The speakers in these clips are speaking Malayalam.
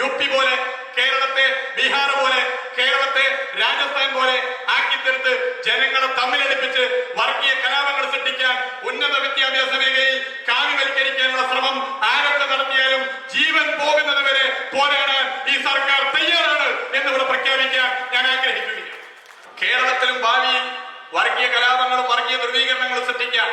UP പോലെ, കേരളത്തെ ബീഹാർ പോലെ, കേരളത്തെ രാജസ്ഥാൻ പോലെ ആക്കിത്തീർത്ത് ജനങ്ങളെ തമ്മിലടിപ്പിച്ച് വർഗീയ കലാപങ്ങൾ സൃഷ്ടിക്കാൻ, ഉന്നത വിദ്യാഭ്യാസ മേഖലയിൽ കാവ്യവൽക്കരിക്കാനുള്ള ശ്രമം ആരൊക്കെ നടത്തിയാലും ജീവൻ പോകുന്നത് വരെ പോരാടാൻ ഈ സർക്കാർ തയ്യാറാണ് എന്നിവിടെ പ്രഖ്യാപിക്കാൻ ഞാൻ ആഗ്രഹിക്കുകയാണ്. കേരളത്തിലും ഭാവിയിൽ വർഗീയ കലാപങ്ങളും വർഗീയ ധ്രുവീകരണങ്ങളും സൃഷ്ടിക്കാൻ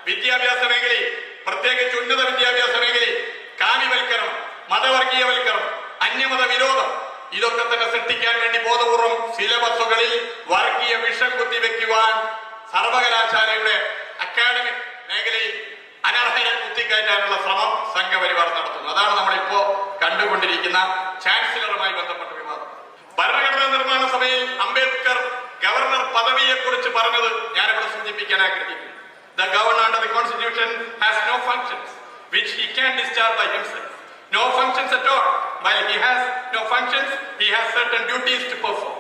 വിദ്യാഭ്യാസ മേഖലയിൽ, പ്രത്യേകിച്ച് ഉന്നത വിദ്യാഭ്യാസ മേഖലയിൽ കാവ്യവൽക്കരണം, മതവർഗീയവൽക്കരണം, അന്യമത വിരോധം ഇതൊക്കെ തന്നെ സൃഷ്ടിക്കാൻ വേണ്ടി ബോധപൂർവം സിലബസുകളിൽ വർഗീയ വിഷം കുത്തിവെക്കുവാൻ സർവകലാശാലയുടെ അക്കാഡമിക് മേഖലയിൽ അനർഹരെ കുത്തിക്കയറ്റാനുള്ള ശ്രമം സംഘപരിവാർ നടത്തുന്നു. അതാണ് നമ്മളിപ്പോ കണ്ടുകൊണ്ടിരിക്കുന്ന ചാൻസലറുമായി ബന്ധപ്പെട്ട വിവാദം. ഭരണഘടനാ നിർമ്മാണ സഭയിൽ അംബേദ്കർ ഗവർണർ പദവിയെ കുറിച്ച് പറഞ്ഞത് ഞാനിവിടെ സൂചിപ്പിക്കാൻ ആഗ്രഹിക്കുന്നു. The governor under the constitution has no functions which he can discharge by himself. No functions at all. While he has no functions, he has certain duties to perform.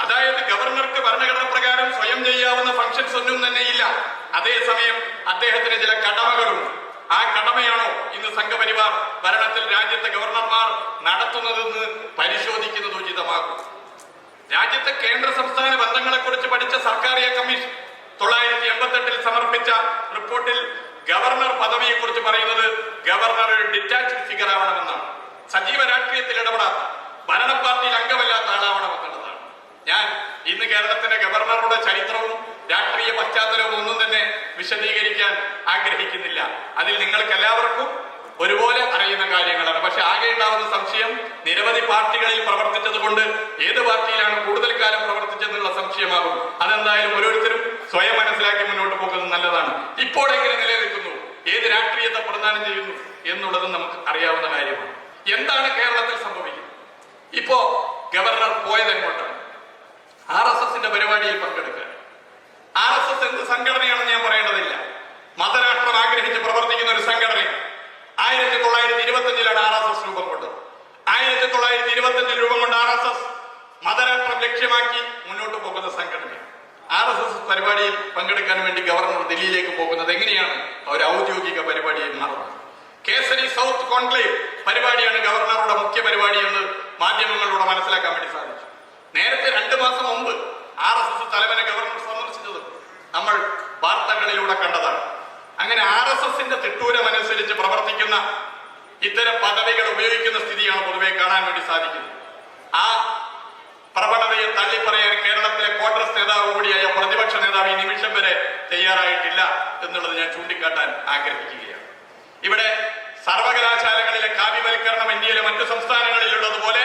അതായത് ഗവർണർക്ക് ഭരണഘടന പ്രകാരം സ്വയം ചെയ്യാവുന്ന ഫംഗ്ഷൻസ് ഒന്നും തന്നെ ഇല്ല. അതേസമയം അദ്ദേഹത്തിന് ചില കടമകളുണ്ട്. ആ കടമയാണോ ഇന്ന് സംഘപരിവാർ ഭരണത്തിൽ രാജ്യത്തെ ഗവർണർമാർ നടത്തുന്നതെന്ന് പരിശോധിക്കുന്നത് ഉചിതമാകും. രാജ്യത്തെ കേന്ദ്ര സംസ്ഥാന ബന്ധങ്ങളെ കുറിച്ച് പഠിച്ച സർക്കാരിയ കമ്മീഷൻ 1988 സമർപ്പിച്ച റിപ്പോർട്ടിൽ ഗവർണർ പദവിയെ കുറിച്ച് പറയുന്നത് ഗവർണർ ഒരു ഡിറ്റാച്ച്ഡ് ഫിഗർ ആവണമെന്നാണ്. സജീവ രാഷ്ട്രീയത്തിൽ ഇടപെടാത്ത, ഭരണ പാർട്ടിയിൽ അംഗമല്ലാത്ത ആളാവണമെന്നുള്ളതാണ്. ഞാൻ ഇന്ന് കേരളത്തിന്റെ ഗവർണറുടെ ചരിത്രവും രാഷ്ട്രീയ പശ്ചാത്തലവും ഒന്നും തന്നെ വിശദീകരിക്കാൻ ആഗ്രഹിക്കുന്നില്ല. അതിൽ നിങ്ങൾക്ക് എല്ലാവർക്കും ഒരുപോലെ അറിയുന്ന കാര്യങ്ങളാണ്. പക്ഷെ ആകെ ഉണ്ടാവുന്ന സംശയം, നിരവധി പാർട്ടികളിൽ പ്രവർത്തിച്ചത് കൊണ്ട് ഏത് പാർട്ടിയിലാണ് കൂടുതൽ കാലം പ്രവർത്തിച്ചതെന്നുള്ള സംശയമാകും. അതെന്തായാലും ഓരോരുത്തരും സ്വയം മനസ്സിലാക്കി മുന്നോട്ട് പോകുന്നത് നല്ലതാണ്. ഇപ്പോൾ എങ്ങനെ നിലനിൽക്കുന്നു, ഏത് രാഷ്ട്രീയത്തെ പ്രദാനം ചെയ്യുന്നു എന്നുള്ളത് നമുക്ക് അറിയാവുന്ന കാര്യമാണ്. എന്താണ് കേരളത്തിൽ സംഭവിക്കുന്നത്? ഇപ്പോ ഗവർണർ പോയത് എങ്ങോട്ടാണ്? RSSന്റെ പരിപാടിയിൽ പങ്കെടുക്കാൻ. RSS എന്ത് സംഘടനയാണെന്ന് ഞാൻ പറയേണ്ടതില്ല. മതരാഷ്ട്രം ആഗ്രഹിച്ച് പ്രവർത്തിക്കുന്ന ഒരു സംഘടനയാണ്. 1925 RSS രൂപം കൊണ്ടത്. 1925 രൂപം കൊണ്ട് RSS മതരാഷ്ട്രം ലക്ഷ്യമാക്കി മുന്നോട്ട് പോകുന്ന സംഘടനയാണ്. RSS പരിപാടിയിൽ പങ്കെടുക്കാൻ വേണ്ടി ഗവർണർ ദില്ലിയിലേക്ക് പോകുന്നത് എങ്ങനെയാണ് ഒരു ഔദ്യോഗിക പരിപാടിയായി മാറുന്നത്? കേസരി സൗത്ത് കോൺക്ലേവ് പരിപാടിയാണ് ഗവർണറുടെ മുഖ്യ പരിപാടി എന്ന് മാധ്യമങ്ങളിലൂടെ മനസ്സിലാക്കാൻ വേണ്ടി സാധിച്ചു. നേരത്തെ 2 മാസം മുമ്പ് RSS തലവനെ ഗവർണർ സന്ദർശിച്ചത് നമ്മൾ വാർത്തകളിലൂടെ കണ്ടതാണ്. അങ്ങനെ RSSന്റെ തിട്ടൂരമനുസരിച്ച് പ്രവർത്തിക്കുന്ന ഇത്തരം പദവികൾ ഉപയോഗിക്കുന്ന സ്ഥിതിയാണ് പൊതുവെ കാണാൻ വേണ്ടി സാധിക്കുന്നത്. ആ പ്രവണതയെ തള്ളിപ്പറയാൻ കേരളത്തിലെ കോൺഗ്രസ് നേതാവ് കൂടിയായ പ്രതിപക്ഷ നേതാവ് ഈ നിമിഷം വരെ തയ്യാറായിട്ടില്ല എന്നുള്ളത് ഞാൻ ചൂണ്ടിക്കാട്ടാൻ ആഗ്രഹിക്കുകയാണ്. ഇവിടെ സർവകലാശാലകളിലെ കാവ്യവൽക്കരണം ഇന്ത്യയിലെ മറ്റു സംസ്ഥാനങ്ങളിലുള്ളതുപോലെ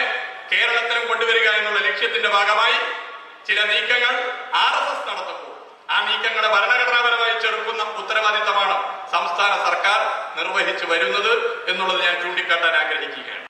കേരളത്തിലും കൊണ്ടുവരിക എന്നുള്ള ലക്ഷ്യത്തിന്റെ ഭാഗമായി ചില നീക്കങ്ങൾ RSS നടത്തുമ്പോൾ ആ നീക്കങ്ങളെ ഭരണഘടനാപരമായി ചെറുക്കുന്ന ഉത്തരവാദിത്തമാണ് സംസ്ഥാന സർക്കാർ നിർവഹിച്ചു വരുന്നത് എന്നുള്ളത് ഞാൻ ചൂണ്ടിക്കാട്ടാൻ ആഗ്രഹിക്കുകയാണ്.